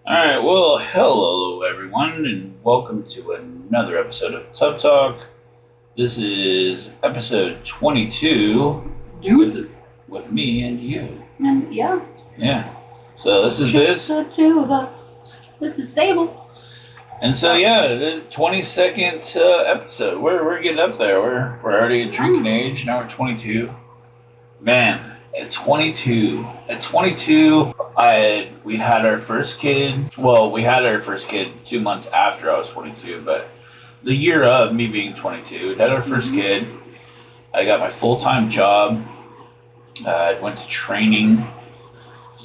Alright, well, hello everyone, and welcome to another episode of Tub Talk. This is episode 22 Deuces. with me and you. And yeah. Yeah. So this is Just Biz. the two of us. This is Sable. And so yeah, the 22nd episode. We're getting up there. We're already at drinking age. Now we're 22. Man, at 22, we had our first kid. Well, we had our first kid 2 months after I was 22, but the year of me being 22, we had our 1st kid. I got my full-time job. I went to training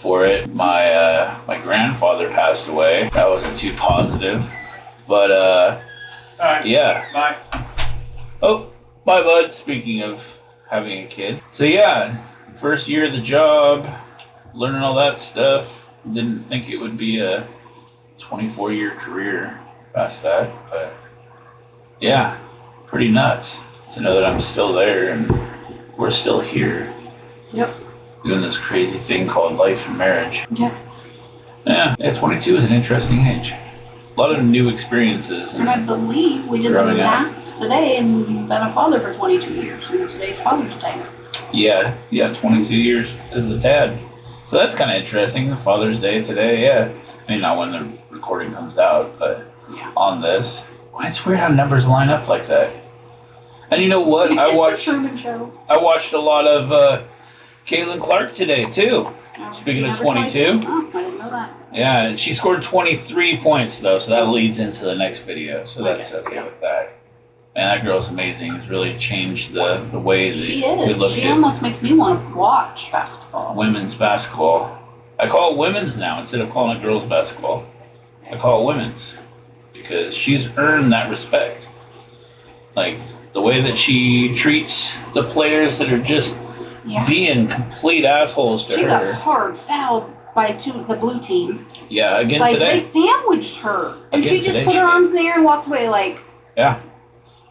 for it. My grandfather passed away. That wasn't too positive, but Alright. yeah. Bye. Oh, bye, bud. Speaking of having a kid, so yeah, first year of the job, learning all that stuff. Didn't think it would be a 24-year career past that, but yeah, pretty nuts to know that I'm still there and we're still here. Yep. Doing this crazy thing called life and marriage. Yep. Yeah, 22 is an interesting age. A lot of new experiences. And I believe we did the growing up. math today and been a father for 22 years. And today's Father's Day. Yeah, 22 years as a dad. So that's kind of interesting. Father's Day today, yeah. I mean, not when the recording comes out, but Yeah. on this. It's weird how numbers line up like that. And you know what? It's I the watched Truman Show. a lot of Caitlin Clark today too. Oh, Speaking of number 22. Oh, I didn't know that. Yeah, and she scored 23 points though, so that leads into the next video. So I that's guess, okay yeah. with that. And that girl's amazing. It's really changed the way that She we look is. She at almost makes me want to watch basketball. women's basketball. I call it women's now instead of calling it girls basketball. I call it women's because she's earned that respect. Like the way that she treats the players that are just Yeah. being complete assholes to She got her. hard fouled by the blue team. Yeah, again Like today. they sandwiched her, and Again she just today put she her did. arms in the air and walked away. Like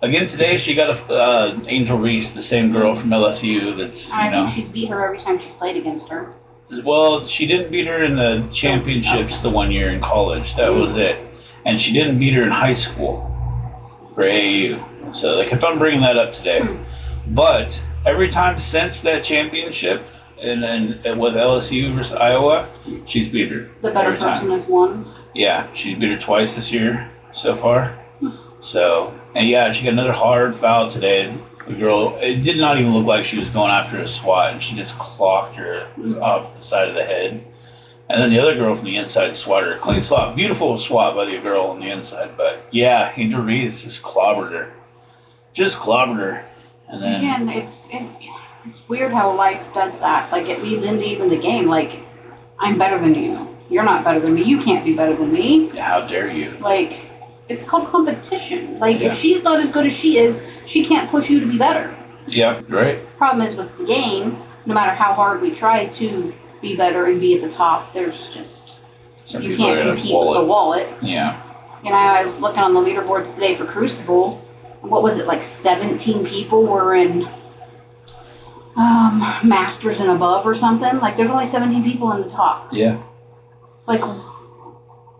Again today, she got a Angel Reese, the same girl from LSU. That's I think she's beat her every time she's played against her. well, she didn't beat her in the championships the one year in college. That was it, and she didn't beat her in high school for AAU. So they kept on bringing that up today. But every time since that championship, and with LSU versus Iowa, she's beat her. The better every time. person has won. Yeah, she's beat her twice this year so far. So, and yeah, she got another hard foul today. The girl, it did not even look like she was going after a swat, and she just clocked her off the side of the head. And then the other girl from the inside swatted her. Clean swat. Beautiful swat by the girl on the inside. But yeah, Angel Reese just clobbered her. And then, Again, it's weird how life does that. Like it leads into even the game. Like I'm better than you. You're not better than me. You can't be better than me. how dare you? Like it's called competition. Like Yeah. if she's not as good as she is, she can't push you to be better. Yeah, right? Problem is with the game, no matter how hard we try to be better and be at the top, there's just Some you people are can't gonna compete with the wallet. Yeah. And I was looking on the leaderboards today for Crucible. What was it, like 17 people were in Masters and above or something? Like, there's only 17 people in the top. Yeah. Like,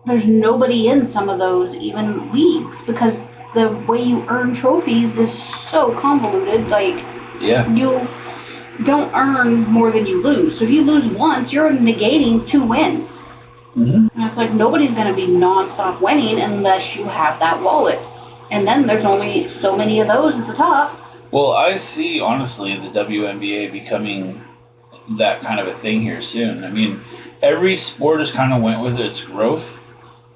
there's nobody in some of those even leagues because the way you earn trophies is so convoluted. Like, Yeah. you don't earn more than you lose. So if you lose once, you're negating 2 wins. Mm-hmm. And it's like nobody's going to be nonstop winning unless you have that wallet. And then there's only so many of those at the top. Well, I see, honestly, the WNBA becoming that kind of a thing here soon. I mean, every sport has kind of went with its growth,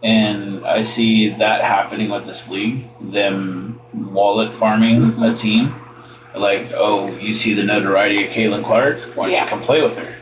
and I see that happening with this league, them wallet farming a team. Like, oh, you see the notoriety of Caitlin Clark? Why don't you come play with her?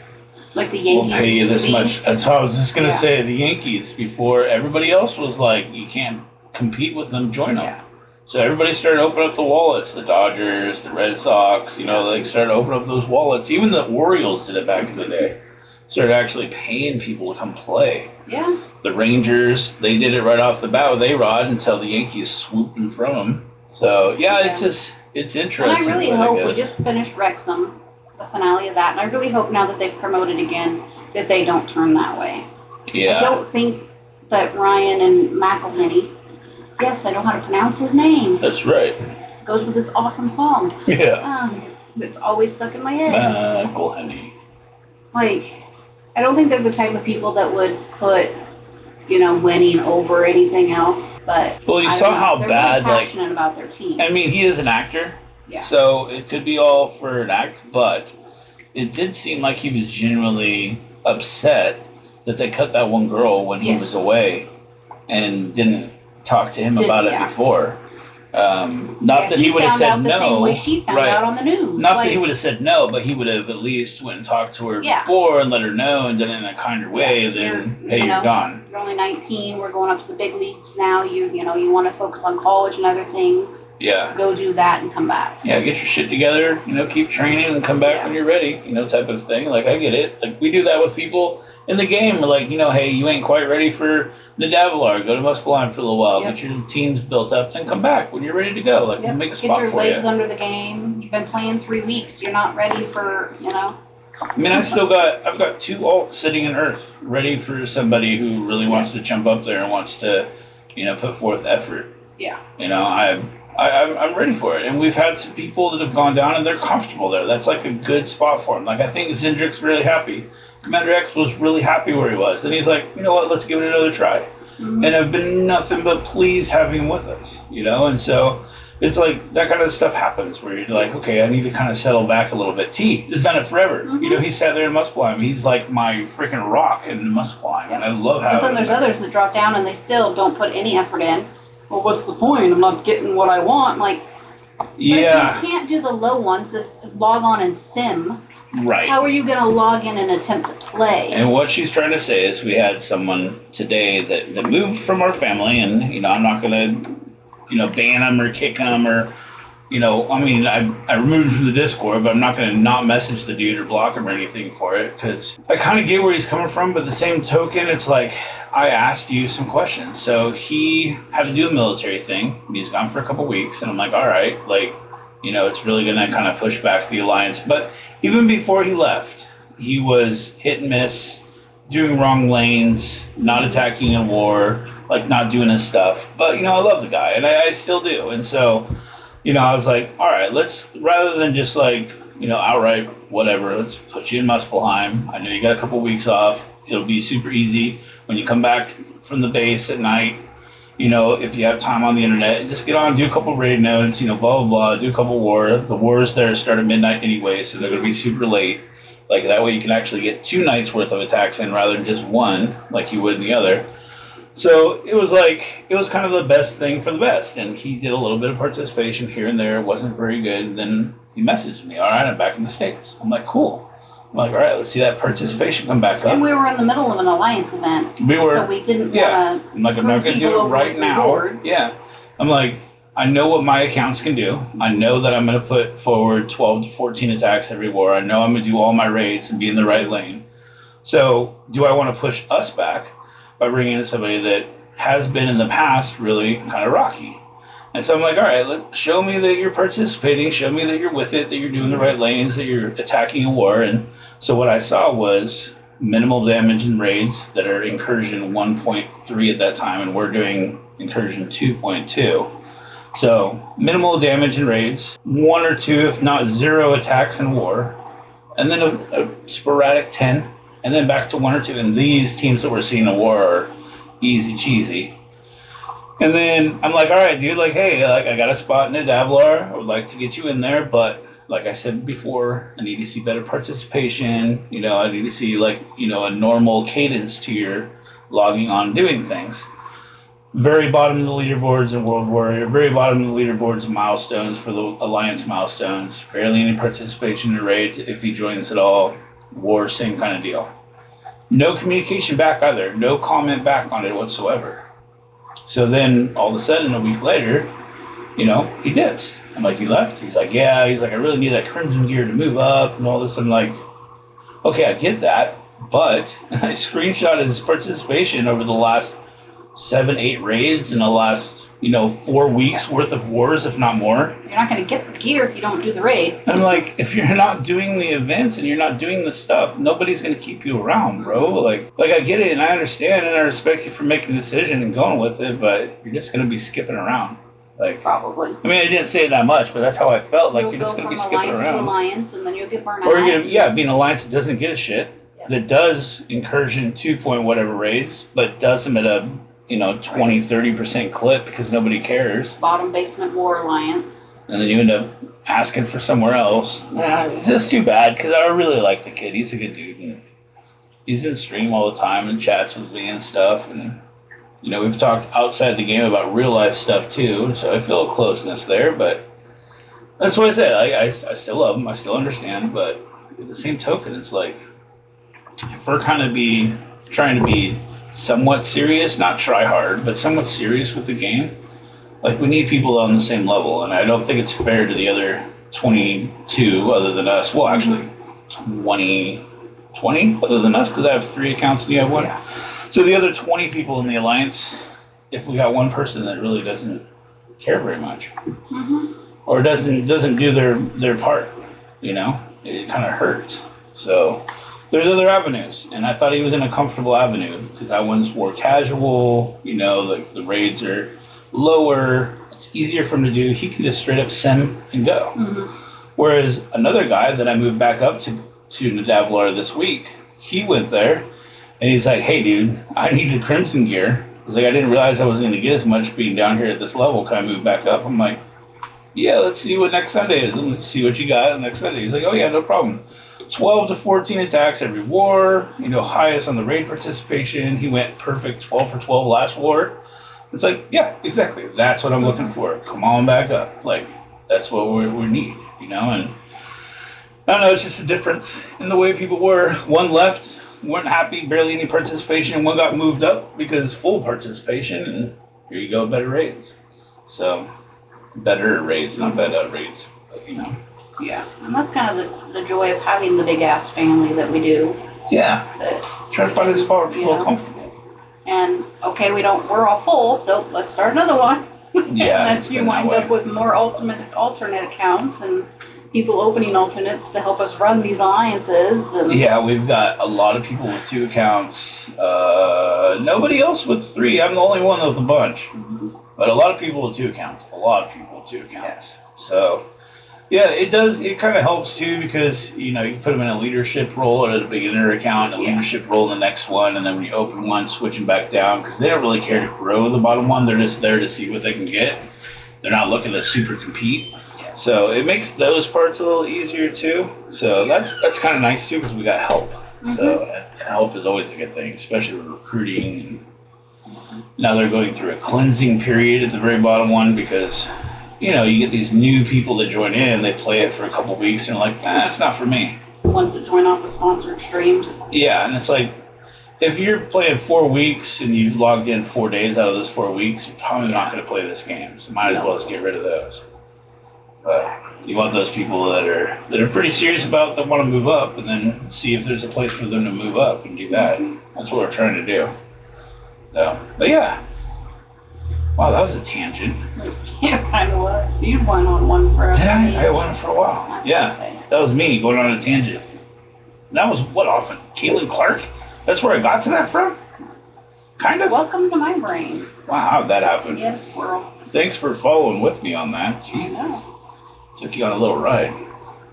Like the Yankees. We'll pay you used to this be. much. That's what I was just going to Yeah. say. The Yankees, before everybody else was like, you can't compete with them, join them. Yeah. So everybody started opening up the wallets. The Dodgers, the Red Sox, they started opening up those wallets. Even the Orioles did it back in the day. Started actually paying people to come play. Yeah. The Rangers, they did it right off the bat with A-Rod until the Yankees swooped them from them. So, yeah, it's just, it's And interesting. I really where that hope, we goes. just finished Wrexham, the finale of that, and I really hope now that they've promoted again that they don't turn that way. Yeah. I don't think But Ryan and McElhenney, yes, I know how to pronounce his name. That's right. Goes with this awesome song. Yeah. That's always stuck in my head. McElhenney. Like, I don't think they're the type of people that would put, winning over anything else. But well, you saw how they're bad, really passionate about their team. I mean, he is an actor, yeah. So it could be all for an act, but it did seem like he was genuinely upset that they cut that one girl when he was away, and didn't talk to him about it before. Not that he would have said no. The same way she found out on the news. Not that he would have said no, but he would have at least went and talked to her before and let her know and done it in a kinder way than, hey, you're gone. You're only 19. We're going up to the big leagues now. You want to focus on college and other things. Yeah. Go do that and come back. Yeah, get your shit together. Keep training and come back when you're ready. Type of thing. Like, I get it. Like, we do that with people in the game. We're like, hey, you ain't quite ready for Nadavilar. Go to Muscatine for a little while. Get your teams built up, then come back when you're ready to go. Like, we'll make a spot for you. Get your legs under the game. You've been playing 3 weeks. You're not ready for, I mean, I've got 2 alts sitting in Earth ready for somebody who really wants to jump up there and wants to, put forth effort. Yeah. I'm ready for it. And we've had some people that have gone down and they're comfortable there. That's like a good spot for them. Like, I think Zendrick's really happy. Commander X was really happy where he was. Then he's like, you know what, let's give it another try. Mm-hmm. And I've been nothing but pleased having him with us, And so it's like that kind of stuff happens where you're like, okay, I need to kind of settle back a little bit. T has done it forever. Mm-hmm. He sat there in Muspelheim. He's like my freaking rock in Muspelheim. Yep. And I love having him. But then there's others that drop down and they still don't put any effort in. Well, what's the point? I'm not getting what I want. Like, yeah. But if you can't do the low ones, that's log on and sim. Right. How are you going to log in and attempt to play? And what she's trying to say is we had someone today that moved from our family, and, I'm not going to, ban them or kick them or, I removed him from the Discord, but I'm not going to not message the dude or block him or anything for it, because I kind of get where he's coming from, but the same token, it's like, I asked you some questions. So he had to do a military thing, and he's gone for a couple weeks, and I'm like, all right, like, it's really going to kind of push back the alliance. But even before he left, he was hit and miss, doing wrong lanes, not attacking in war, like not doing his stuff. But, I love the guy, and I still do. And so, I was like, all right, let's, rather than just like, outright whatever, let's put you in Muspelheim. I know you got a couple weeks off. It'll be super easy. When you come back from the base at night, if you have time on the internet, just get on, do a couple raid nodes, blah, blah, blah, do a couple war. The wars there start at midnight anyway, so they're going to be super late. Like, that way you can actually get 2 nights worth of attacks in rather than just 1, like you would in the other. So it was kind of the best thing for the best. And he did a little bit of participation here and there. It wasn't very good. And then he messaged me, all right, I'm back in the States. I'm like, cool. I'm like, all right, let's see that participation come back up. And we were in the middle of an alliance event. We were. So we didn't want to. I'm like, I'm not going to do it right now. Rewards. Yeah. I'm like, I know what my accounts can do. I know that I'm going to put forward 12 to 14 attacks every war. I know I'm going to do all my raids and be in the right lane. So do I want to push us back by bringing in somebody that has been in the past really kind of rocky? And so I'm like, all right, show me that you're participating. Show me that you're with it, that you're doing the right lanes, that you're attacking a war. And so what I saw was minimal damage in raids that are incursion 1.3 at that time, and we're doing incursion 2.2. So minimal damage in raids, 1 or 2, if not 0 attacks in war, and then a sporadic 10, and then back to 1 or 2. And these teams that we're seeing in war are easy cheesy. And then I'm like, all right, dude, like, hey, like, I got a spot in Nadavilar. I would like to get you in there, but like I said before, I need to see better participation. I need to see, like, a normal cadence to your logging on doing things. Very bottom of the leaderboards in World Warrior, very bottom of the leaderboards in milestones for the Alliance milestones. Barely any participation in raids if he joins at all. War, same kind of deal. No communication back either. No comment back on it whatsoever. So then all of a sudden, a week later, he dips. I'm like, he left? He's like, yeah. He's like, I really need that Crimson gear to move up and all this. I'm like, okay, I get that. But I screenshotted his participation over the last 7, 8 raids in the last, 4 weeks worth of wars, if not more. You're not going to get the gear if you don't do the raid. I'm like, if you're not doing the events and you're not doing the stuff, nobody's going to keep you around, bro. Like I get it and I understand and I respect you for making a decision and going with it, but you're just going to be skipping around. Like, probably. I mean, I didn't say it that much, but that's how I felt. Like, you'll you're just going to be from skipping alliance around. to alliance, and then you'll get burned Or out. you're going to, be an alliance that doesn't give a shit, that does incursion 2 point whatever raids, but does them at a 20, 30% clip because nobody cares. Bottom basement war alliance. And then you end up asking for somewhere else. It's just too bad because I really like the kid. He's a good dude. And he's in stream all the time and chats with me and stuff. And, we've talked outside the game about real life stuff too. So I feel a closeness there. But that's what I said. I still love him. I still understand. But at the same token, it's like, if we're kind of trying to be somewhat serious, not try hard, but somewhat serious with the game, like we need people on the same level, and I don't think it's fair to the other 22 other than us. Well, actually, 20 other than us, because I have 3 accounts and you have 1. Yeah. So the other 20 people in the alliance, if we got one person that really doesn't care very much, or doesn't do their part, it kind of hurts. So there's other avenues, and I thought he was in a comfortable avenue because that one's more casual. The raids are lower. It's easier for him to do. He can just straight up send and go. Whereas another guy that I moved back up to Nadavlar this week, he went there, and he's like, "Hey, dude, I need the Crimson gear." He's like, "I didn't realize I wasn't going to get as much being down here at this level. Can I move back up?" I'm like, "Yeah, let's see what next Sunday is. Let's see what you got on next Sunday." He's like, "Oh yeah, no problem. 12 to 14 attacks every war, highest on the raid participation." He went perfect 12 for 12 last war. It's like, yeah, exactly. That's what I'm looking for. Come on back up. Like, that's what we need, and I don't know, it's just a difference in the way people were. One left, weren't happy, barely any participation. One got moved up because full participation, and here you go, better raids. So, better raids, not better raids, but, Yeah, and that's kind of the joy of having the big ass family that we do. Yeah. Try to find a spot where people are comfortable. And we're all full, so let's start another one. Yeah. And then you wind up with more alternate accounts and people opening alternates to help us run these alliances. And yeah, we've got a lot of people with 2 accounts. Nobody else with 3. I'm the only one with a bunch. But a lot of people with 2 accounts. Yeah. So, yeah, it does. It kind of helps too because you put them in a leadership role at a beginner account, a leadership role in the next one, and then when you open one, switch them back down because they don't really care to grow the bottom one. They're just there to see what they can get. They're not looking to super compete. So it makes those parts a little easier too. So that's kind of nice too because we got help. So and help is always a good thing, especially with recruiting. Now they're going through a cleansing period at the very bottom one because. You get these new people that join in, they play it for a couple weeks, and they're like, it's not for me. The ones that join off of sponsored streams. Yeah, and it's like, if you're playing 4 weeks and you've logged in 4 days out of those 4 weeks, you're probably not going to play this game. So might as well just get rid of those. But you want those people that are pretty serious about that want to move up, and then see if there's a place for them to move up and do that. That's what we're trying to do. So, but yeah. Wow, that was a tangent. Yeah, kind of was. You went on one for a while. Did I? I went on for a while. That's yeah, okay. That was me going on a tangent. That was what often? Caitlin Clark? That's where I got to that from? Kind of? Welcome to my brain. Wow, how'd that happen? Yeah, squirrel. Thanks for following with me on that. Jesus. Took you on a little ride.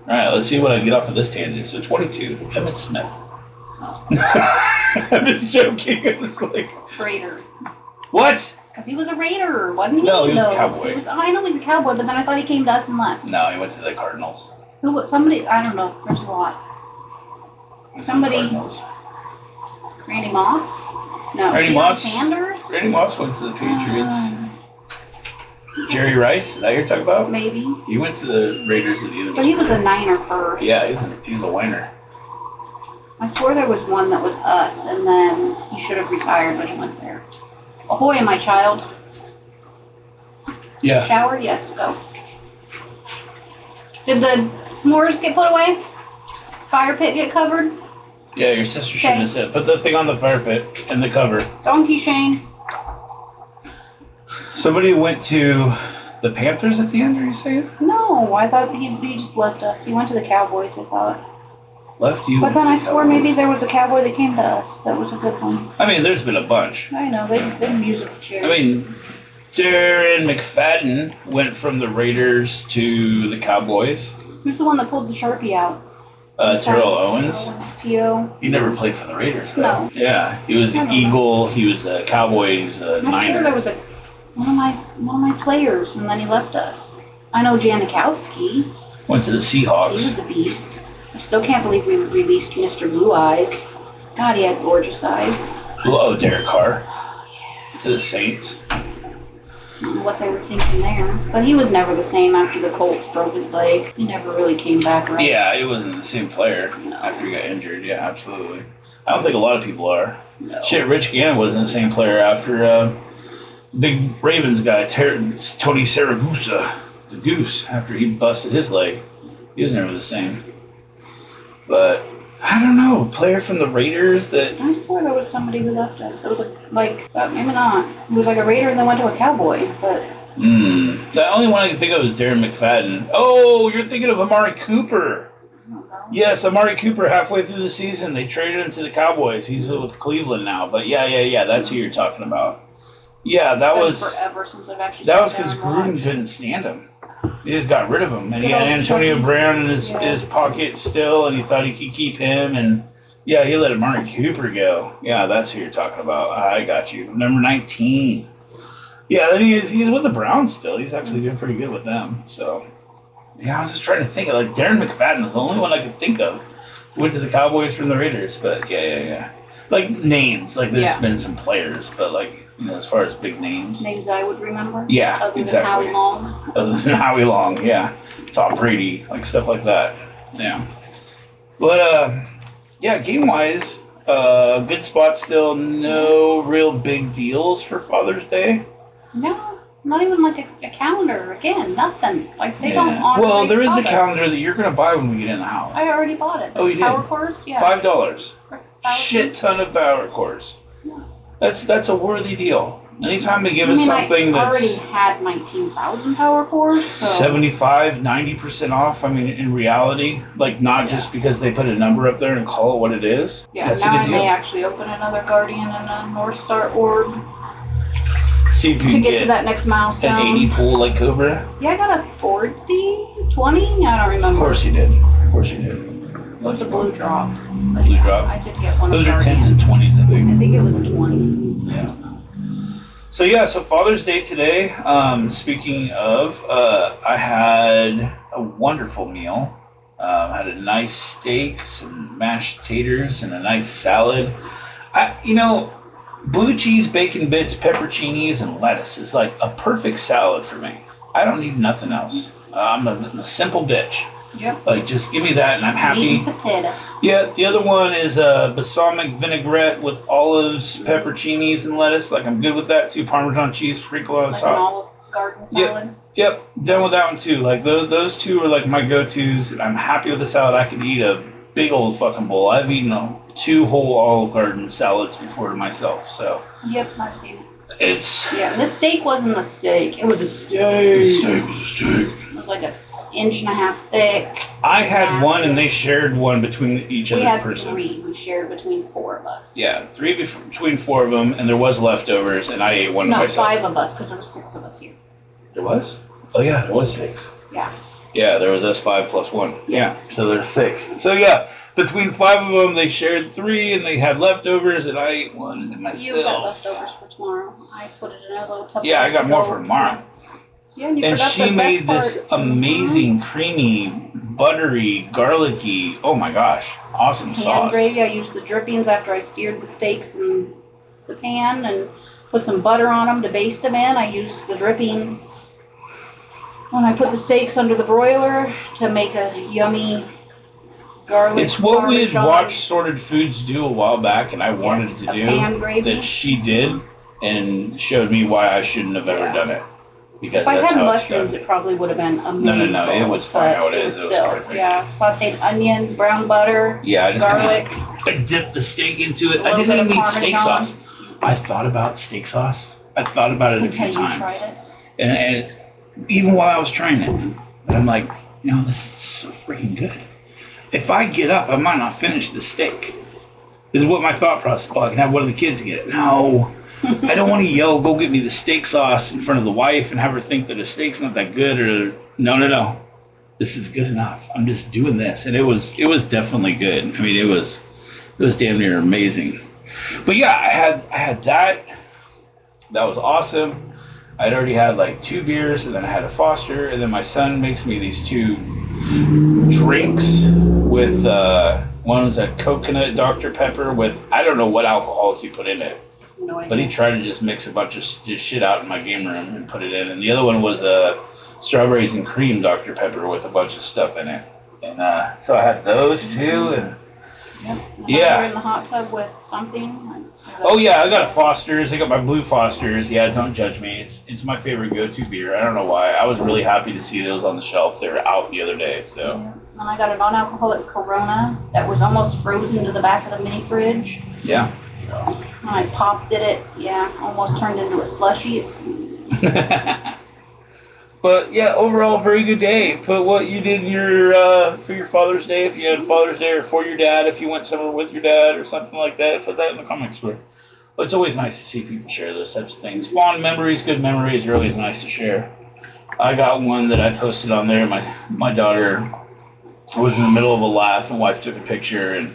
Alright, let's see what I get off of this tangent. So 22, Emmett Smith. Oh. I'm just joking. It's like... Traitor. What? Because he was a Raider, wasn't he? No, he was a Cowboy. I know he's a Cowboy, but then I thought he came to us and left. No, he went to the Cardinals. Who was somebody? I don't know. There's lots. Somebody. Randy Moss? No. Randy Moss. Sanders? Randy Moss went to the Patriots. Jerry Rice? Is that you're talking about? Maybe. He went to the Raiders at the end of his But he was a Niner first. Yeah, he's a whiner. I swore there was one that was us, and then he should have retired, but he went there. Ahoy, my child. Yeah. Shower? Yes, go. Did the s'mores get put away? Fire pit get covered? Yeah, your sister should have said, put the thing on the fire pit and the cover. Donkey Shane. Somebody went to the Panthers at the end, are you saying? No, I thought he just left us. He went to the Cowboys, I thought. Left you. But then I swore maybe there was a Cowboy that came to us. That was a good one. I mean, there's been a bunch. I know, they musical chairs. I mean, Darren McFadden went from the Raiders to the Cowboys. Who's the one that pulled the Sharpie out? Terrell Owens. T.O. He never played for the Raiders, though. No. Yeah, he was an Eagle. He was a Cowboy. He was a Niner. I swear there was one of my players, and then he left us. I know Janikowski. Went to the Seahawks. He was a beast. I still can't believe we released Mr. Blue Eyes. God, he had gorgeous eyes. Oh, Derek Carr. To the Saints. I don't know what they were thinking there. But he was never the same after the Colts broke his leg. He never really came back right. Yeah, he wasn't the same player after he got injured. Yeah, absolutely. I don't think a lot of people are. No. Shit, Rich Gannon wasn't the same player after big Ravens guy, Tony Saragusa, the Goose, after he busted his leg. He was never the same. But I don't know, a player from the Raiders that... I swear there was somebody who left us. It was maybe not. It was like a Raider and then went to a Cowboy, but... The only one I can think of is Darren McFadden. Oh, you're thinking of Amari Cooper. Yes, Amari Cooper, halfway through the season, they traded him to the Cowboys. He's with Cleveland now. But yeah, that's who you're talking about. Yeah, that was... forever since I've actually... That was because Gruden couldn't stand him. He just got rid of him, and he had Antonio Brown in his pocket still, and he thought he could keep him, and yeah, he let Amari Cooper go. Yeah, that's who you're talking about. I got you. Number 19. Yeah, then he's with the Browns still. He's actually doing pretty good with them. So, yeah, I was just trying to think of, like, Darren McFadden was the only one I could think of. Went to the Cowboys from the Raiders, but yeah. Like, names. Like, there's been some players, but, like, you know, as far as big names. Names I would remember? Yeah, Other exactly. than Howie Long? Other than Howie Long, yeah. Tom Brady, like, stuff like that. Yeah. But, yeah, game-wise, good spot still. No real big deals for Father's Day. No, not even like a calendar. Again, nothing. Like, they don't honor. Well, there is a calendar that you're going to buy when we get in the house. I already bought it. Oh, you did? Power Cores? Yeah. $5. Shit ton of Power Cores. Yeah. That's a worthy deal. Anytime they give us something I that's already had 19,000 Power Cores. So. 75, 90% off. I mean, in reality, like not just because they put a number up there and call it what it is. Yeah, that's now a I good deal. may actually open another Guardian and a North Star orb. See if you can get to that next milestone. An 80 pool like Cobra. Yeah, I got a 40, 20? I don't remember. Of course you did. It was a blue drop. Blue drop? I did get one. Those are 10s and 20s, I think. I think it was a 20. Yeah. So Father's Day today. Speaking of, I had a wonderful meal. Had a nice steak, some mashed taters, and a nice salad. Blue cheese, bacon bits, pepperoncinis, and lettuce is like a perfect salad for me. I don't need nothing else. I'm a simple bitch. Yep. Like, just give me that and I'm happy. Meat and potato. Yeah, the other one is balsamic vinaigrette with olives, pepperoncinis, and lettuce. Like, I'm good with that. 2 Parmesan cheese sprinkle on the Like top. an Olive Garden salad? Yep, done with that one too. Like, those two are like my go-tos. I'm happy with the salad. I could eat a big old fucking bowl. I've eaten 2 whole Olive Garden salads before to myself, so. Yep, I've seen it. It's... Yeah, this steak wasn't a steak. It was a steak. The steak was a steak. It was like an inch and a half thick. I had one and they shared one between each other person. We had 3. We shared between 4 of us. Yeah, 3 between 4 of them, and there was leftovers, and I ate one myself. No, 5 of us, because there was 6 of us here. There was? Oh yeah, there was 6. Yeah. Yeah, there was us 5 plus 1. Yes. Yeah, so there's 6. So yeah, between 5 of them, they shared 3, and they had leftovers, and I ate one myself. You got leftovers for tomorrow. I put it in a little Tupperware. Yeah, I got more for tomorrow. Yeah, and she made this amazing, creamy, buttery, garlicky, oh my gosh, awesome sauce. Pan gravy. I used the drippings after I seared the steaks in the pan and put some butter on them to baste them in. I used the drippings when I put the steaks under the broiler to make a yummy garlic. It's what we had watched Sorted Foods do a while back, and I wanted to do pan gravy. that she did, and showed me why I shouldn't have ever done it. Because if I had mushrooms, it probably would have been amazing. No, it was fine how it is. It was perfect. Yeah, sauteed onions, brown butter, garlic. I dipped the steak into it. I didn't even need steak sauce. I thought about steak sauce. I thought about it a few Until you times. tried it. And even while I was trying it, I'm like, this is so freaking good. If I get up, I might not finish the steak. This is what my thought process. Oh, I can have one of the kids get it. No, I don't want to yell, go get me the steak sauce in front of the wife and have her think that a steak's not that good. Or no. This is good enough. I'm just doing this, and it was definitely good. I mean, it was damn near amazing. But yeah, I had that. That was awesome. I'd already had like 2 beers, and then I had a Foster, and then my son makes me these 2 drinks with one was a coconut Dr. Pepper with, I don't know what alcohols he put in it, No idea. but he tried to just mix a bunch of shit out in my game room and put it in. And the other one was a strawberries and cream Dr. Pepper with a bunch of stuff in it. And so I had those 2, and Yep. yeah. You're in the hot tub with something. Oh yeah, I got a Foster's. I got my blue Foster's. Yeah, don't judge me. It's my favorite go-to beer. I don't know why. I was really happy to see those on the shelf. They were out the other day. So. Yeah. And I got a non-alcoholic Corona that was almost frozen to the back of the mini fridge. Yeah. So when I popped it, almost turned into a slushie. It was. But yeah, overall, very good day. Put what you did in your for your Father's Day, if you had Father's Day, or for your dad, if you went somewhere with your dad, or something like that. Put that in the comments. But it's always nice to see people share those types of things. Fond memories, good memories are always nice to share. I got one that I posted on there. My daughter was in the middle of a laugh, and wife took a picture, and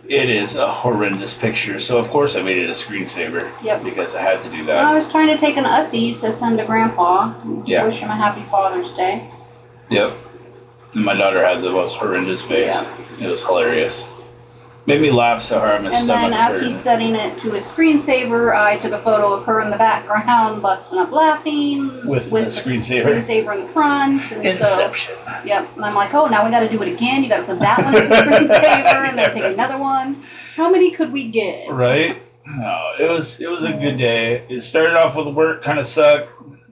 it is a horrendous picture. So of course I made it a screensaver. Yep. Because I had to do that. I was trying to take an Ussie to send to Grandpa. Yeah. Wish him a happy Father's Day. Yep. And my daughter had the most horrendous face. Yeah. It was hilarious. Made me laugh so hard my And stomach then as hurt. he's setting it to his screensaver, I took a photo of her in the background, busting up laughing. With the screensaver. Screensaver in the front. And Inception. So, yep. And I'm like, oh, now we got to do it again. You got to put that one in the screensaver and then take another one. How many could we get? Right? No, it was a good day. It started off with work, kind of sucked,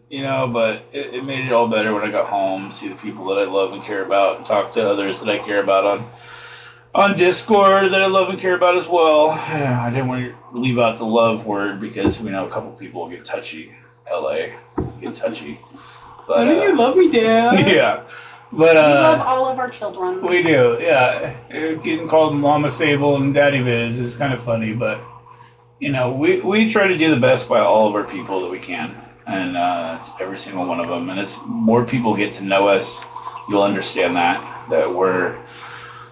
but it made it all better when I got home, see the people that I love and care about, and talk to others that I care about on Discord that I love and care about as well. I didn't want to leave out the love word because we know a couple people get touchy. LA get touchy. But you love me, Dad. Yeah. But we love all of our children. We do, yeah. Getting called Mama Sable and Daddy Viz is kind of funny, but we try to do the best by all of our people that we can, and it's every single one of them. And as more people get to know us, you'll understand that we're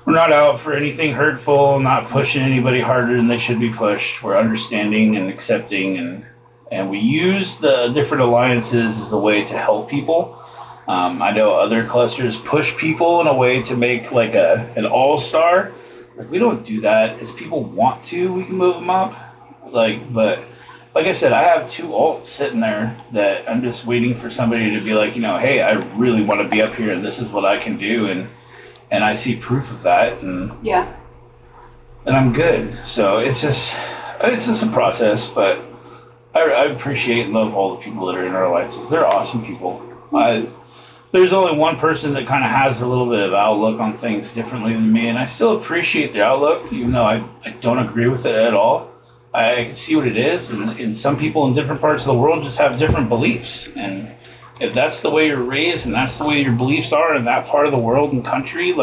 not out for anything hurtful, not pushing anybody harder than they should be pushed. We're understanding and accepting, and we use the different alliances as a way to help people. I know other clusters push people in a way to make like an all-star. Like, we don't do that. As people want to, we can move them up. But like I said, I have 2 alts sitting there that I'm just waiting for somebody to be like, hey, I really want to be up here, and this is what I can do, and I see proof of that, and yeah, and I'm good. So it's just a process, but I appreciate and love all the people that are in our alliances. They're awesome people. There's only one person that kind of has a little bit of outlook on things differently than me, and I still appreciate their outlook, even though I don't agree with it at all. I can see what it is, and some people in different parts of the world just have different beliefs, and if that's the way you're raised and that's the way your beliefs are in that part of the world and country,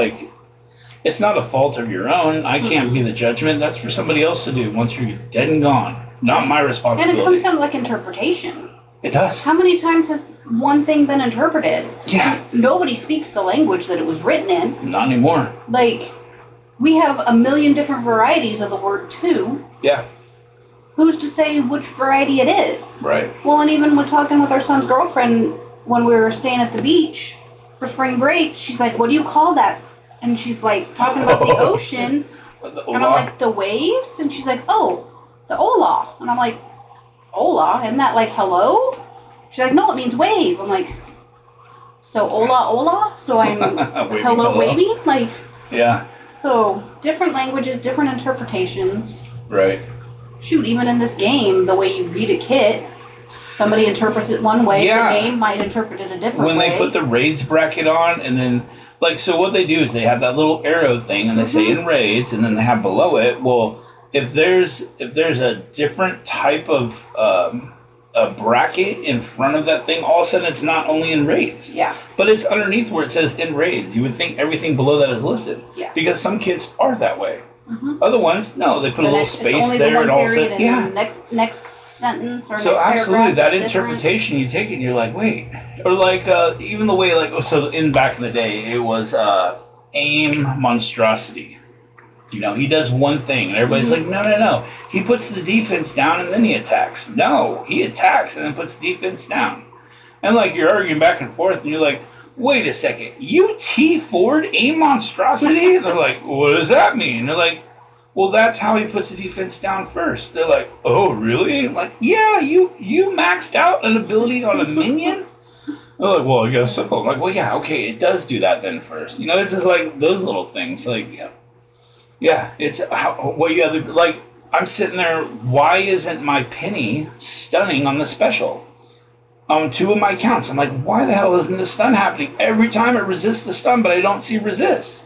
it's not a fault of your own. I can't be the judgment. That's for somebody else to do once you're dead and gone. Not my responsibility. And it comes down to like interpretation. It does. How many times has one thing been interpreted? Yeah. Nobody speaks the language that it was written in. Not anymore. We have a million different varieties of the word too. Yeah. Who's to say which variety it is? Right. Well, and even when talking with our son's girlfriend when we were staying at the beach for spring break, she's like, what do you call that? And she's like, talking about the ocean. The and I'm like, the waves? And she's like, oh, the Ola. And I'm like, Ola? Isn't that like hello? She's like, no, it means wave. I'm like, so Ola? So I'm hello waving? Yeah. So different languages, different interpretations. Right. Shoot, even in this game, the way you read a kit, somebody interprets it one way, Yeah. the game might interpret it a different way. When they put the raids bracket on, and then, so what they do is they have that little arrow thing, and they say in raids, and then they have below it, well, if there's a different type of a bracket in front of that thing, all of a sudden it's not only in raids. Yeah. But it's underneath where it says in raids. You would think everything below that is listed. Yeah. Because some kids are that way. Mm-hmm. Other ones, no, they put a little space there and all of a sudden, yeah. Next sentence or so next absolutely that is interpretation you take it and you're like, wait. Or like even the way like so in back in the day it was aim monstrosity. You know, he does one thing, and everybody's like, no. He puts the defense down, and then he attacks. No, he attacks and then puts the defense down. And, like, you're arguing back and forth, and you're like, wait a second. You T-Ford aim monstrosity? And they're like, what does that mean? And they're like, well, that's how he puts the defense down first. They're like, oh, really? I'm like, yeah, you maxed out an ability on a minion? They're like, well, I guess so. I'm like, well, yeah, okay, it does do that then first. You know, it's just like those little things. Like, yeah, it's what you have to, like, I'm sitting there, why isn't my penny stunning on the special? On 2 of my accounts. I'm like, why the hell isn't the stun happening? Every time it resists the stun, but I don't see resist.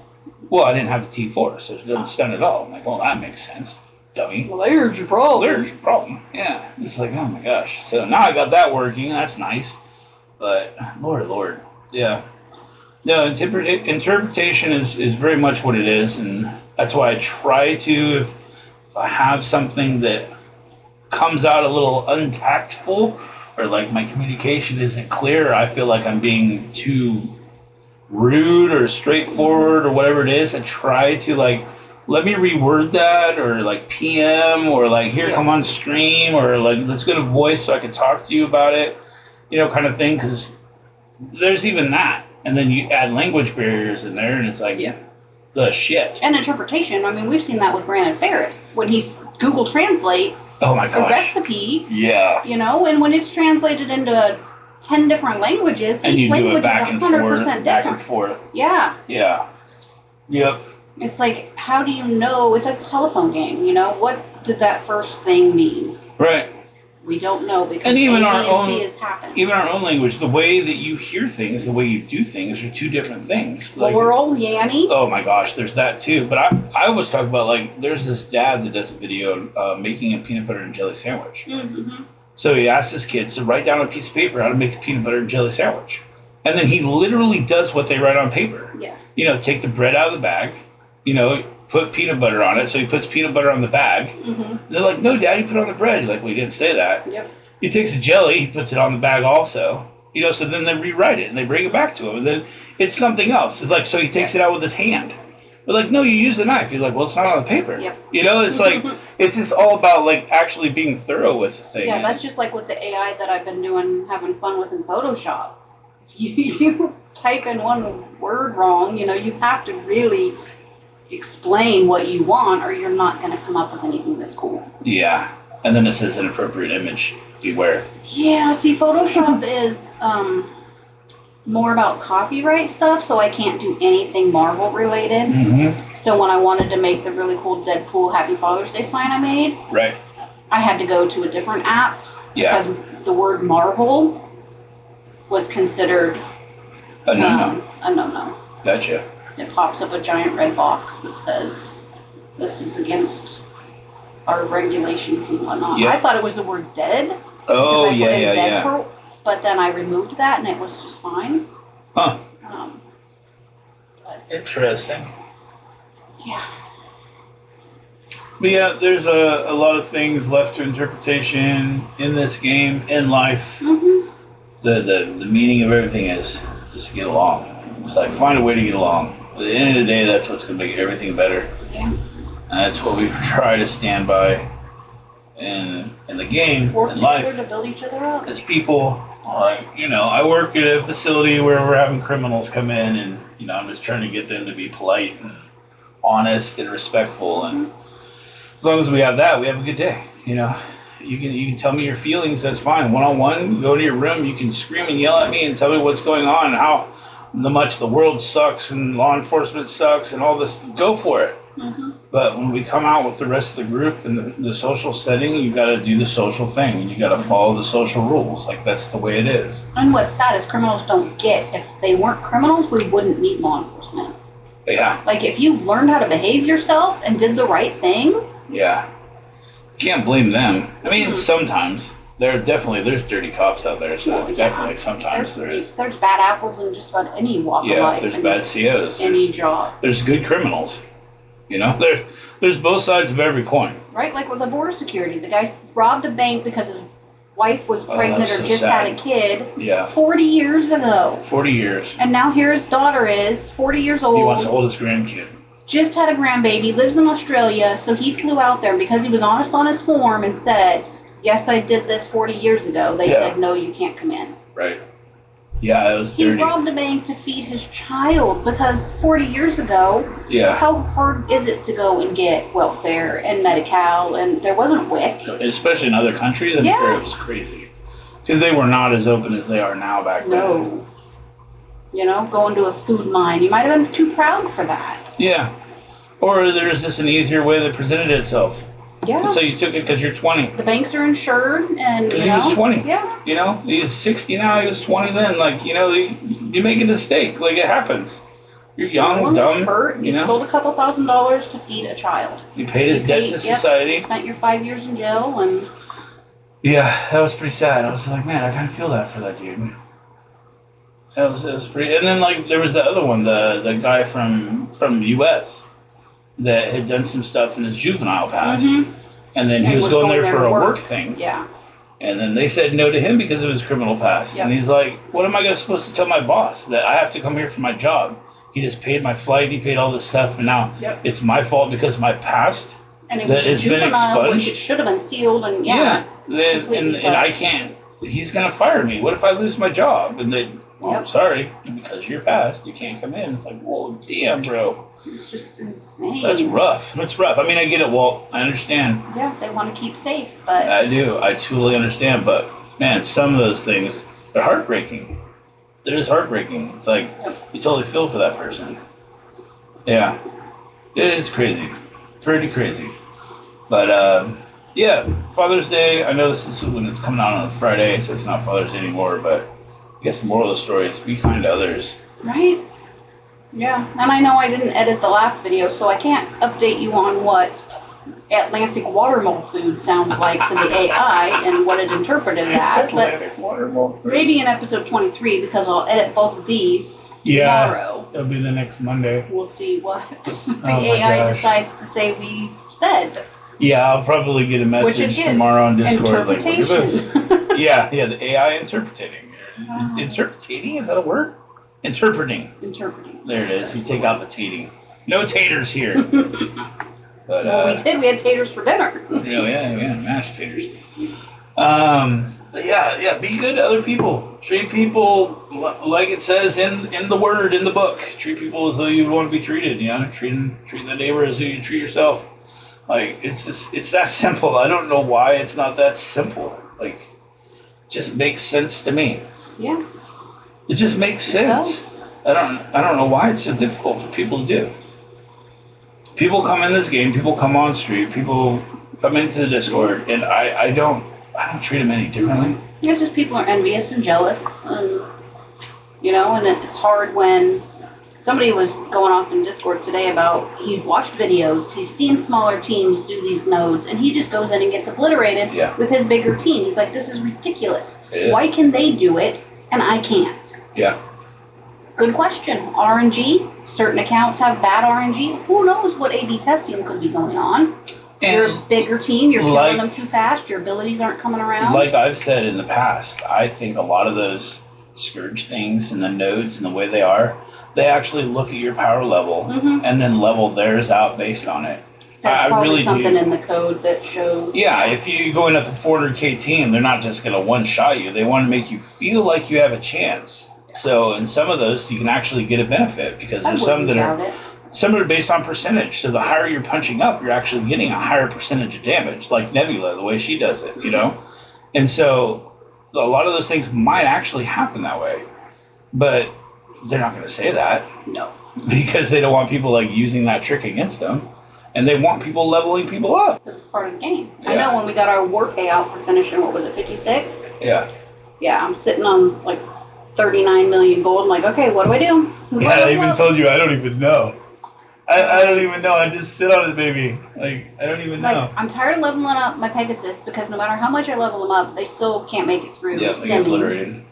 Well, I didn't have the T4, so it doesn't stun at all. I'm like, well, that makes sense, dummy. Well, there's your problem. There's your problem, yeah. It's like, oh my gosh. So now I got that working, that's nice. But, Lord, yeah. No, interpretation is very much what it is, and that's why I try to, if I have something that comes out a little untactful, or like my communication isn't clear, I feel like I'm being too rude or straightforward or whatever it is, I try to like, let me reword that, or like PM, or like, here, come on stream, or like, let's get a voice so I can talk to you about it, you know, kind of thing, because there's even that. And then you add language barriers in there, and it's like, the shit. And interpretation. I mean, we've seen that with Brandon Ferris when he's Google translates a recipe. Yeah. You know, and when it's translated into 10 different languages, and each language back is 100% different. Back and forth. Yeah. Yeah. Yep. It's like, how do you know? It's like the telephone game. You know, what did that first thing mean? Right. We don't know because and even A, our B, own, C has happened. Even our own language, the way that you hear things, the way you do things are 2 different things. Like, well, we're all Yanny. Oh my gosh, there's that too. But I always talk about, like, there's this dad that does a video making a peanut butter and jelly sandwich. Mm-hmm. So he asks his kids to write down on a piece of paper how to make a peanut butter and jelly sandwich. And then he literally does what they write on paper. Yeah. You know, take the bread out of the bag, you know, put peanut butter on it. So he puts peanut butter on the bag. Mm-hmm. They're like, no, Dad, you put it on the bread. He's like, well, he didn't say that. Yep. He takes the jelly, he puts it on the bag also. You know, so then they rewrite it and they bring it back to him. And then it's something else. It's like, so he takes it out with his hand. They're like, no, you use the knife. He's like, well, it's not on the paper. Yep. You know, it's like, it's just all about, like, actually being thorough with the thing. Yeah, that's just like with the AI that I've been doing, having fun with in Photoshop. If you type in one word wrong, you know, you have to really explain what you want or you're not going to come up with anything that's cool. Yeah. And then it says inappropriate image. Beware. Yeah, see, Photoshop is more about copyright stuff, so I can't do anything Marvel related. Mm-hmm. So when I wanted to make the really cool Deadpool Happy Father's Day sign I made, right, I had to go to a different app because the word Marvel was considered a no-no. A no-no. Gotcha. It pops up a giant red box that says, this is against our regulations and whatnot. Yep. I thought it was the word dead. Oh, yeah. But then I removed that and it was just fine. Huh. Interesting. Yeah. But yeah, there's a lot of things left to interpretation in this game, in life. Mm-hmm. The meaning of everything is just get along. It's like, find a way to get along. At the end of the day, that's what's going to make everything better. Yeah. And that's what we try to stand by in the game, work in together life. To build each other up. As people, like, you know, I work at a facility where we're having criminals come in, and, you know, I'm just trying to get them to be polite and honest and respectful. And as long as we have that, we have a good day. You know, you can tell me your feelings. That's fine. One-on-one, go to your room. You can scream and yell at me and tell me what's going on and how much the world sucks and law enforcement sucks and all this. Go for it. Mm-hmm. But when we come out with the rest of the group in the social setting, you got to do the social thing, and you got to follow the social rules. Like, that's the way it is. And what's sad is criminals don't get, if they weren't criminals, we wouldn't need law enforcement. Yeah. Like, if you learned how to behave yourself and did the right thing. Yeah. Can't blame them. I mean, sometimes. there's dirty cops out there, so definitely sometimes there's bad apples in just about any walk of life. There's bad COs. Any job. There's good criminals. There's both sides of every coin. Right, like with the border security, the guy robbed a bank because his wife was pregnant or just had a kid. Yeah. 40 years ago. 40 years. And now here his daughter is 40 years old. He wants to hold his grandkid. Just had a grandbaby, lives in Australia, so he flew out there because he was honest on his form and said, yes, I did this 40 years ago. They said, no, you can't come in. Right. Yeah, it was dirty. He robbed a bank to feed his child because 40 years ago, how hard is it to go and get welfare and Medi-Cal? And there wasn't WIC. Especially in other countries, I'm sure it was crazy. Because they were not as open as they are now back then. No. Going to a food mine. You might have been too proud for that. Yeah. Or there's just an easier way that presented itself. Yeah. And so you took it because you're 20. The banks are insured, and because he was 20. Yeah. He's 60 now. He was 20 then. Like, you make a mistake. Like, it happens. You're young, dumb. Hurt. You stole a couple $1,000s to feed a child. You paid his debt to society. You spent your 5 years in jail, and. Yeah, that was pretty sad. I was like, man, I kind of feel that for that dude. It was pretty. And then like there was the other one, the guy from the U.S. that had done some stuff in his juvenile past, and then he was going there for a work thing. Yeah. And then they said no to him because of his criminal past. Yep. And he's like, what am I supposed to tell my boss? That I have to come here for my job. He just paid my flight, he paid all this stuff, and now it's my fault because of my past and it that has been expunged. It should have been sealed, and and I can't. He's gonna fire me. What if I lose my job? And they, I'm sorry, because you're past, you can't come in. It's like, whoa, damn, bro. It's just insane. That's rough. It's rough. I mean, I get it, Walt. I understand. Yeah, they want to keep safe, but... I do. I totally understand. But, man, some of those things, they're heartbreaking. They're just heartbreaking. It's like, you totally feel for that person. Yeah. It's crazy. Pretty crazy. But, yeah, Father's Day. I know this is when it's coming out on a Friday, so it's not Father's Day anymore. But I guess the moral of the story is be kind to others. Right. Yeah, and I know I didn't edit the last video, so I can't update you on what Atlantic water mold food sounds like to the AI and what it interpreted it as, but maybe in episode 23, because I'll edit both of these tomorrow. It'll be the next Monday. We'll see what the AI decides to say we said. Yeah, I'll probably get a message tomorrow on Discord. Like, look at this. yeah, the AI interpreting. Interpreting? Is that a word? Interpreting. There it is. You take out the tating. No taters here. But well, we did. We had taters for dinner. yeah, mashed taters. But yeah, be good to other people. Treat people like it says in the word, in the book. Treat people as though you want to be treated. Treat the neighbor as though you treat yourself. Like it's that simple. I don't know why it's not that simple. Like, it just makes sense to me. Yeah. It just makes sense. I don't know why it's so difficult for people to do. People come in this game, people come on street, people come into the Discord, and I don't treat them any differently. It's just people are envious and jealous, and and it's hard when somebody was going off in Discord today about he watched videos, he's seen smaller teams do these nodes, and he just goes in and gets obliterated with his bigger team. He's like, this is ridiculous. Why can they do it and I can't? Yeah. Good question. RNG. Certain accounts have bad RNG. Who knows what A/B testing could be going on? And you're a bigger team. You're killing them too fast. Your abilities aren't coming around. Like I've said in the past, I think a lot of those Scourge things and the nodes and the way they are, they actually look at your power level and then level theirs out based on it. There's probably something in the code that shows. Yeah, if you go in at the 400k team, they're not just going to one-shot you. They want to make you feel like you have a chance. So in some of those, you can actually get a benefit because there's some that are based on percentage. So the higher you're punching up, you're actually getting a higher percentage of damage, like Nebula, the way she does it, And so a lot of those things might actually happen that way, but they're not going to say that. No. Because they don't want people like using that trick against them. And they want people leveling people up. This is part of the game. Yeah. I know when we got our war payout for finishing, what was it, 56? Yeah. Yeah, I'm sitting on like 39 million gold. I'm like, okay, what do I do? I even told you I don't even know. I don't even know. I just sit on it, baby. Like, I don't even know. Like, I'm tired of leveling up my Pegasus because no matter how much I level them up, they still can't make it through. Yeah, they get obliterated.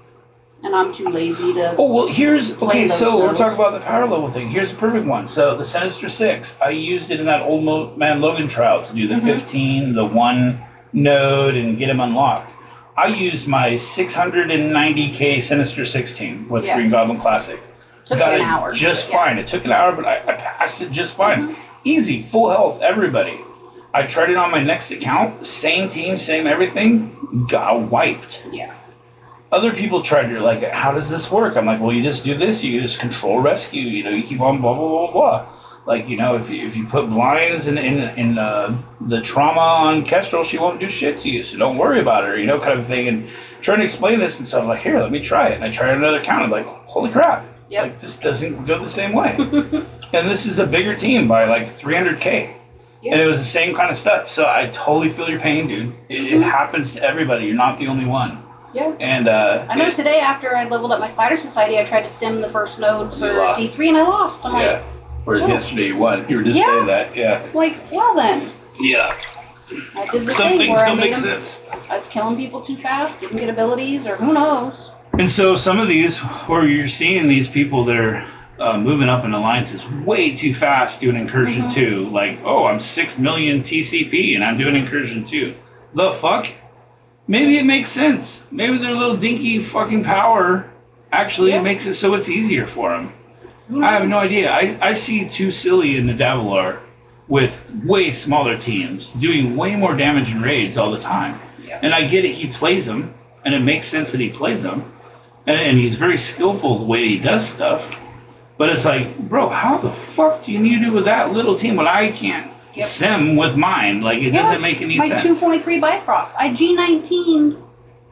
And I'm too lazy to. Oh, well, okay, so modes. we're talking about the power level thing. Here's a perfect one. So the Sinister Six, I used it in that Old Man Logan trial to do the 15, the 1 node, and get him unlocked. I used my 690k Sinister 16 with Green Goblin Classic. Took Got an it hour. just fine. It took an hour, but I passed it just fine. Easy, full health, everybody. I tried it on my next account, same team, same everything, got wiped. Yeah. Other people tried to, like, how does this work? I'm like, well, you just do this, you just control rescue, you keep on blah, blah, blah, blah. Like, if you put blinds in the trauma on Kestrel, she won't do shit to you, so don't worry about her, kind of thing. And trying to explain this and stuff, like, here, let me try it. And I tried another account, I'm like, holy crap. Yep. Like, this doesn't go the same way. And this is a bigger team by, like, 300K. Yep. And it was the same kind of stuff. So I totally feel your pain, dude. It happens to everybody. You're not the only one. Yeah. And I know today after I leveled up my Spider Society, I tried to sim the first node for D3 and I lost. I'm like, whereas yesterday you won. You were just saying that. Yeah. Like, well then. Yeah. I did the Some thing things where don't make sense. I was killing people too fast, didn't get abilities, or who knows. And so some of these, where you're seeing these people that are moving up in alliances way too fast doing Incursion 2. Like, oh, I'm 6 million TCP and I'm doing Incursion 2. The fuck? Maybe it makes sense. Maybe their little dinky fucking power actually makes it so it's easier for them. I have no idea. I see too silly in the Davilar with way smaller teams doing way more damage in raids all the time. Yeah. And I get it, he plays them, and it makes sense that he plays them. And he's very skillful the way he does stuff. But it's like, bro, how the fuck do you do with that little team when I can't sim with mine? Like, it doesn't make any sense. My 2.3 Bifrost. I G19'd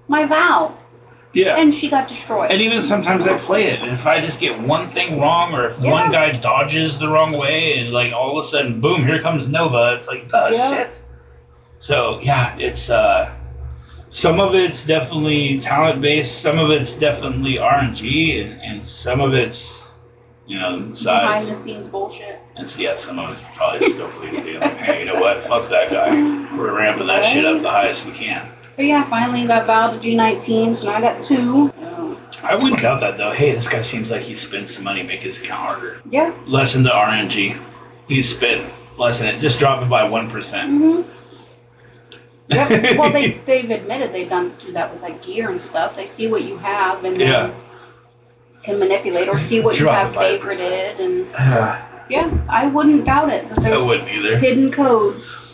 my Val. Yeah. And she got destroyed. And even sometimes I play it, and if I just get one thing wrong, or if one guy dodges the wrong way, and like all of a sudden, boom, here comes Nova, it's like, shit. So, yeah, it's, some of it's definitely talent-based, some of it's definitely RNG, and some of it's, size. Behind-the-scenes bullshit. And so, some of it's probably still being like, hey, you know what, fuck that guy. We're ramping that shit up the highest we can. But yeah, finally got Val to G19, so now I got 2. I wouldn't doubt that, though. Hey, this guy seems like he spent some money to make his account harder. Yeah. Lessen the RNG. He's spent less than it. Just drop it by 1%. Mm-hmm. Yep. Well, they've admitted they've do that with like gear and stuff. They see what you have and can manipulate, or see what you have favorited, and I wouldn't doubt it. That I wouldn't either. Hidden codes.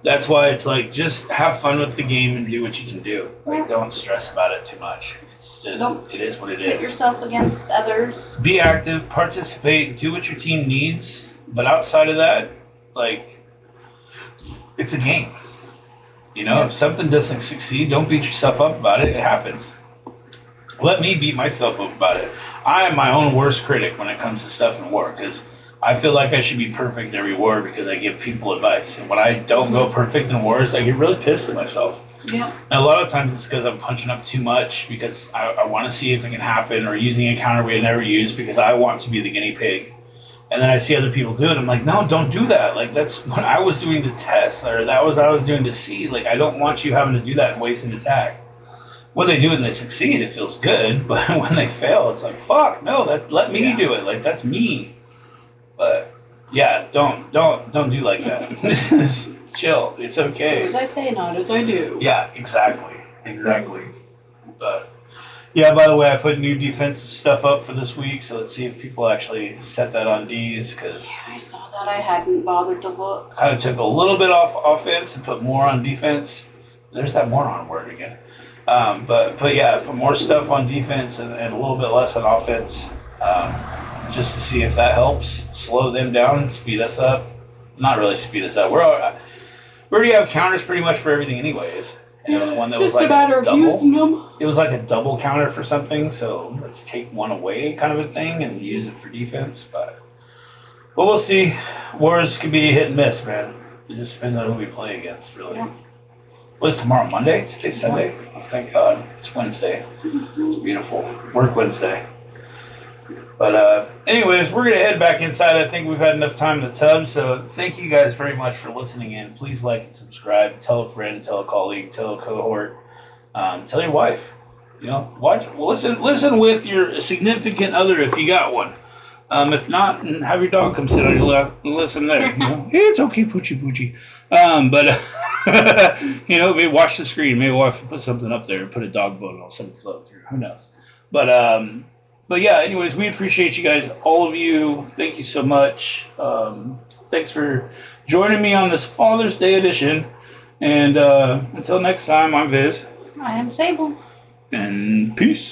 That's why it's like, just have fun with the game and do what you can do. Like, don't stress about it too much. It's just, it is what it is. Put yourself against others. Be active, participate, do what your team needs. But outside of that, like, it's a game. If something doesn't succeed, don't beat yourself up about it. It happens. Let me beat myself up about it. I am my own worst critic when it comes to stuff in war, because I feel like I should be perfect every war because I give people advice. And when I don't go perfect in wars, I get really pissed at myself. Yeah. And a lot of times it's because I'm punching up too much because I want to see if it can happen, or using a counter we had never used because I want to be the guinea pig. And then I see other people do it. I'm like, no, don't do that. Like, that's when I was doing the test, or that was what I was doing to see. Like, I don't want you having to do that and waste an attack. When they do it and they succeed, it feels good. But when they fail, it's like, fuck, no, let me do it. Like, that's me. But yeah, don't do like that. This is chill. It's okay. Do as I say, not as I do. Yeah, exactly. But yeah, by the way, I put new defensive stuff up for this week, so let's see if people actually set that on D's, because I saw that. I hadn't bothered to look. Kind of took a little bit off offense and put more on defense. There's that moron word again. But yeah, put more stuff on defense and a little bit less on offense, just to see if that helps slow them down, speed us up. Not really speed us up. We already have counters pretty much for everything anyways. And it was one that was like a double. It was like a double counter for something, so let's take one away kind of a thing and use it for defense. But we'll see. Wars can be hit and miss, man. It just depends on who we play against, really. Yeah. What's tomorrow, Monday? Today's Sunday? Oh, thank God. It's Wednesday. It's beautiful. Work Wednesday. But anyways, we're gonna head back inside. I think we've had enough time to tub. So thank you guys very much for listening in. Please like and subscribe. Tell a friend, tell a colleague, tell a cohort, tell your wife. You know, watch, listen with your significant other if you got one. If not, have your dog come sit on your lap and listen there. You know, yeah, it's okay, poochie poochie. But you know, maybe watch the screen. Maybe we'll have to put something up there, put a dog bone, and I'll send it float through. Who knows? But yeah. Anyways, we appreciate you guys, all of you. Thank you so much. Thanks for joining me on this Father's Day edition. And until next time, I'm Viz. I am Sable. And peace.